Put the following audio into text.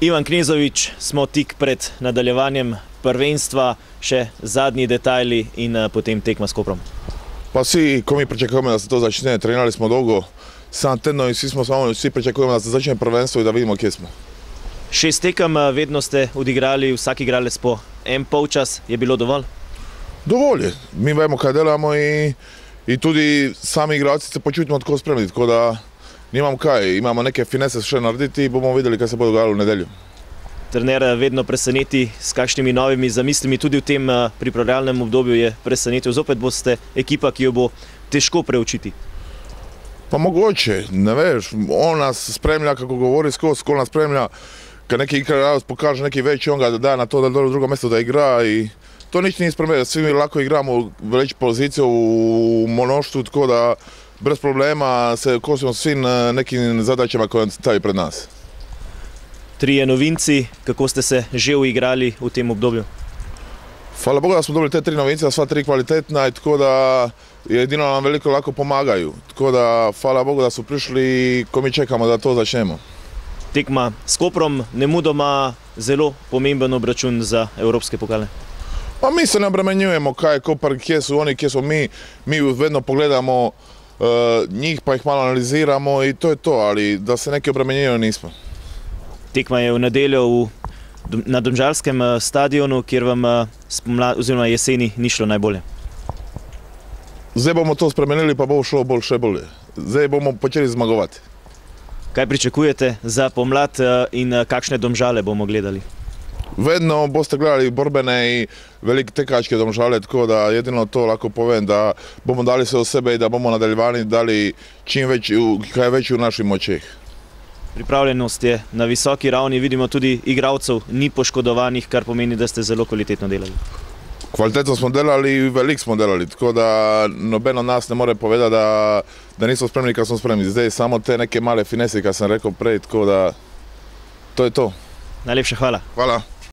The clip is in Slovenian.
Ivan Knezović, smo tik pred nadaljevanjem prvenstva, še zadnji detajli in potem tekma s Koprom. Pa vsi, ko mi pričakujemo, da se to začne, trenirali smo dolgo, 7 tednov in vsi pričakujemo, da se začne prvenstvo in da vidimo, kje smo. 6 tekem, vedno ste odigrali, vsak igralec po en polčas, je bilo dovolj? Dovolj je, mi vemo, kaj delamo in tudi sami igralci se počutimo tako spremni, tako da nimam kaj, imamo neke finese še narediti, bomo videli, kaj se bo dogajalo v nedeljo. Trener vedno preseneti s kakšnimi novimi zamislimi, tudi v tem pripravljalnem obdobju je presenetil. Zopet boste ekipa, ki jo bo težko preučiti. Pa mogoče, ne veš, on nas spremlja, kako govori skozi, ko nas spremlja, kad neki igralec pokaže neki večji, on ga daje na to, da dole v drugo mesto da igra i to nič ni spremljeno, svi mi lako igramo več pozicijo v monoštvu, tako da brez problema se kosimo s svim nekim zadaćama koje stavi pred nas. 3 novinci, kako ste se že uigrali v tem obdobju? Hvala Bogu da smo dobili te 3 novince, sva 3 kvalitetna i tako da jedino nam veliko lako pomagaju. Tako da hvala Bogu da su prišli i ko mi čekamo da to začnemo. Tekma s Koprom, nemudoma zelo pomemben obračun za evropske pokale. Pa mi se ne obremenjujemo kaj je Kopar, kje su oni, kje smo mi. Mi vedno pogledamo njih pa ih malo analiziramo i to je to, ali da se neki obremenjuju nismo. Tekma je v nedeljo na Domžalskem stadionu, kjer vam oziroma jeseni ni šlo najbolje. Zdaj bomo to spremenili pa bo šlo še bolje. Zdaj bomo počeli zmagovati. Kaj pričakujete za pomlad in kakšne Domžale bomo gledali? Vedno boste gledali borbene i velike tekačke Domžale, tako da jedino to lahko povem, da bomo dali sve od sebe i da bomo nadaljevani dali čim kaj veći u našim močeh. Pripravljenost je na visoki ravni, vidimo tudi igralcev ni poškodovanih, kar pomeni, da ste zelo kvalitetno delali. Kvalitetno smo delali i veliko smo delali, tako da noben od nas ne more povedati da nismo spremni kad smo spremni. Zdaj samo te neke male finese, kad sam rekao prej, tako da to je to. Najlepša hvala. Hvala.